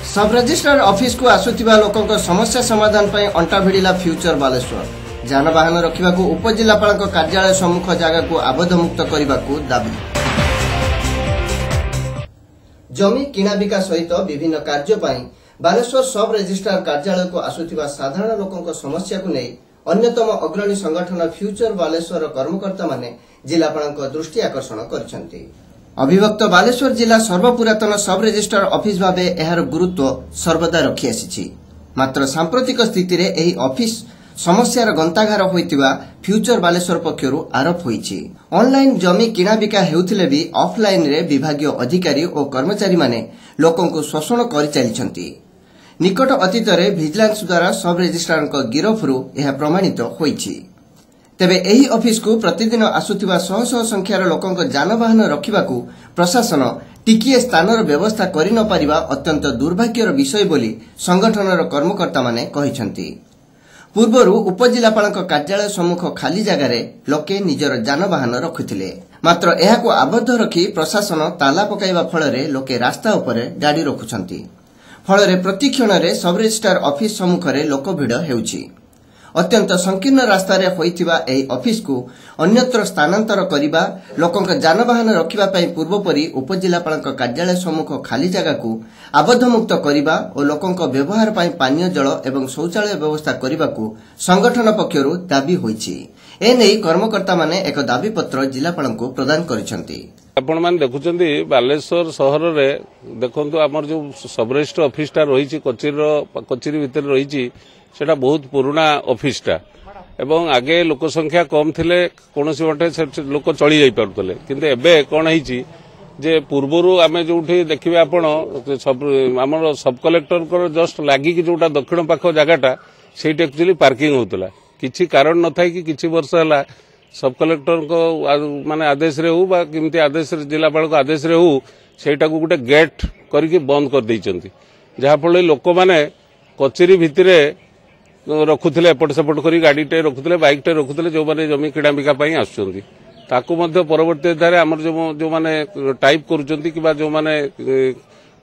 सब registrar office को आसुथिबा लोकंक समस्या समाधान पई अंटा भिड़िला फ्यूचर बालेश्वर। जानवाहन रखिबाकू उपजिल्लापालक कार्यालय सम्मुख जगह को आबद्ध मुक्त करने दाबी। जमी किणाबिका सहित विभिन्न कार्य पई बालेश्वर सब रजिस्ट्रार कार्यालय को आसुथिबा साधारण लोकंक समस्या को नहीं अन्यतम अग्रणी संगठन फ्यूचर बालेश्वर कर्मकर्ता माने जिलापालक दृष्टि आकर्षण करछंती। अविभक्त बालेश्वर जिला सर्वपुरातन सब रजिस्ट्रार ऑफिस भावे एहार गुरुत्व सर्वदा रखी आसी। मात्र सांप्रतिक स्थिति रे एही ऑफिस समस्यार गंताघार होइतिबा फ्यूचर बालेश्वर पक्षरु आरोप होईछि। ऑनलाइन जमी किणाबिका हेउथिले भी ऑफलाइन रे विभागीय अधिकारी और कर्मचारी माने लोकंकु शोषण करि चलिछंती। निकट अतीत रे विजिलेंस द्वारा सब रजिस्ट्रारक गिरफरु एहा प्रमाणित होईछि। तेबे एही ऑफिस को प्रतिदिन आसुथिबा शह शह संख्यार लोकंक जानवाहन रखिबाकू प्रशासन टिकिए स्थानर व्यवस्था करि न पारिबा अत्यंत दुर्भाग्यर विषय बोली संगठनर कर्मकर्ता माने कहिसंती। पूर्वरु उपजिल्लापालक कार्यालय सम्मुख खाली जगार लोके निजर जानवाहन रखुथिले। मात्र एहाकू आबद्ध रखी प्रशासन ताला पकाइबा फଳରେ लोके रास्ता उपरे गाड़ी रखुछंती। फଳରେ प्रति क्षणरे सब रजिस्ट्रार ऑफिस सम्मुखरे लोक भिड़ हेउछि। अत्यंत संकीर्ण रास्ता रे होइथिबा एही ऑफिस को अन्यत्र स्थानांतर करिबा लोकंक जानवाहन रखिबा पई पूर्वपरि उपजिल्लापालक कार्यालय सम्मुख खाली जगह को आबद्ध मुक्त करिबा और लोकंक व्यवहार पई पानीय जल एवं शौचालय व्यवस्था करिबाकू संगठन पक्षरु दाबी होइछि। ए नै कर्मकर्ता माने एक दाबी पत्र जिलापालक प्रदान करिसंती। आपण मान देखुचंदी बालेश्वर शहर रे देखंतु हमर जो सब रजिस्ट्रार ऑफिस टा रहिछि कोचेरी भितर रहिछि सेटा बहुत पुराना ऑफिस टा एवं आगे लोक संख्या कम थिले कोनोसी बटे लोक चली जाई पारुतले किंतु एबे कोन हिची जे पूर्वरु आमे जोठी देखिबे आपण सब हमर सब कलेक्टर को जस्ट लागी कि जोटा दक्षिण पाख जगाटा सेट एक्चुअली पार्किंग होतला किछि कारण न थाई कि किछि वर्ष हला सब कलेक्टर को माने आदेश रे हो बा किमती आदेश जिलापाल को आदेश रे हो सेटा को गुटे गेट करके बंद कर दैचंती जहा फळे लोक माने कचेरी भितरे रखुले एपट सेपट करी गाड़ीटे रखुले बाइकटे रखुले जो माने जमी किणाबिका पई आसुचंती ताकू मध्य परवर्ती धारे हमर जो माने टाइप करूचंती कि बा जो माने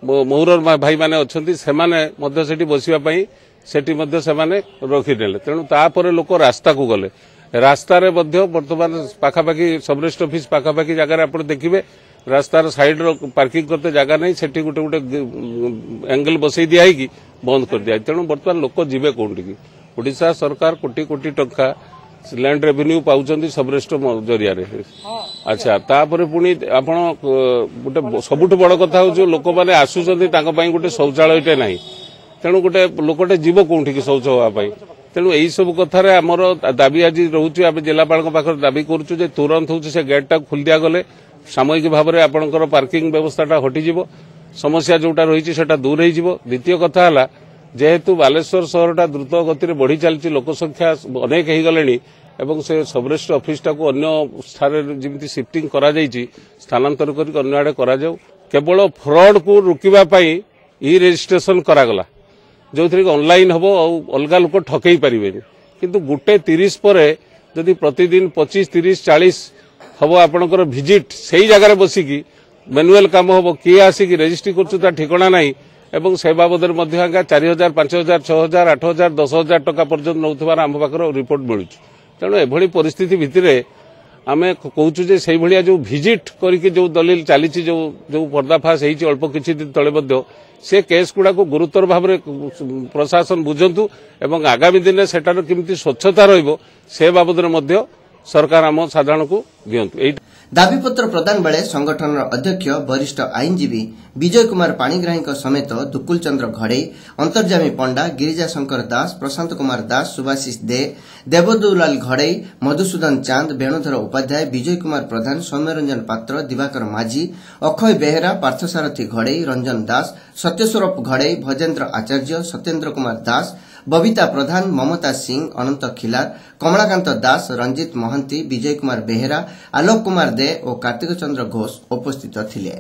मौरर भाई माने अछंती से माने मध्य सेठी बसिबा पई सेठी मध्य से माने रखि देले तेनु ता परे लोक रास्ता को गले रास्ता रे मध्य वर्तमान पाखापाखी सब रजिस्ट्रार ऑफिस पाखापाखी जगह आप देखिए रास्तार साइड पार्किंग करते जगह नहीं सेठी गोटे गोटे एंगल बसई दिया कि बंद कर दिया तेणु बर्तमान लोक जीवे कौन टी ओडिशा सरकार कोटी कोटी टंका लैंड रेवेन्यू पाउचंदी सब रजिस्ट्रार जरिया रे। अच्छा तापर पुणी आपण गोटे सबुठ बड़ कथा हो लोक मैंने आसुचंदी तांका पई गोटे शौचालयटे नाही तेणु गोटे लोकटे जीव कौन टी शौच होगा तेणु यही सब कथार आमर दाबी आज रोचे आम जिलापाल पाखे दाबी करुचु जे तुरंत हूँ से गेटा खोल दिया गले सामयिक भाव में आपंकर पार्किंग व्यवस्था हटिଯିव समस्या जोटा रही है दूर हो। द्वितीय कथा है जेहेतु बालेश्वर सहरटा द्रुत गति में बढ़ी चलती लोक संख्या अनेक हो गले एवं से सब रजिस्ट्रार ऑफिस टाक अन्य स्थान जमी शिफ्टिंग करा स्थानांतर कर अन्य आड़े करा केवल फ्रॉड को रोकवाई ई रजिस्ट्रेशन करागला जो थी ऑनलाइन हम अलग लोक ठकई पारे किंतु गोटे 30 पर जदि प्रतिदिन 25-30-40 हम आपंकर विजिट से ही जगह बसिकी मैनुअल काम हम किए आसिक रेजिस्ट्री कर ठिकना ना एवं से बाबद 4000 5000 6000 8000 10,000 टका पर्यंत नौथबार आम पाखर रिपोर्ट मिलूँ तेणु एभली परिस्थिति भितर आमे कहूँ जे से भाया जो विजिट करके जो दलील चली जो पर्दाफाश हो अल्प किछि दिन तले से केस गुड़ा को गुरुतर भाव में प्रशासन बुझंतु एवं आगामी दिन में सेटार किमिति स्वच्छता रहिबो से बाबद सरकार आम साधारण को दियंतु। दाबी पत्र प्रदान बेले संगठन अध्यक्ष वरिष्ठ आईनजीवी विजय कुमार पाणिग्राही समेत दुकुल चंद्र घड़े अंतर्जामी पंडा गिरिजा शंकर दास प्रशांत कुमार दास सुभाषिष दे देवदुलाल घड़े मधुसूदन चांद वेणुधर उपाध्याय विजय कुमार प्रधान सौम्यरंजन पात्र दिवाकर माझी अक्षय बेहेरा पार्थसारथी घड़े रंजन दास सत्यस्वरूप घड़े भजेन्द्र आचार्य सत्येन्द्र कुमार दास बबीता प्रधान ममता सिंह अनंत खिलार कमलाकांत दास रंजित महंती विजय कुमार बेहेरा आलोक कुमार दे और कार्तिक चंद्र घोष उपस्थित थिले।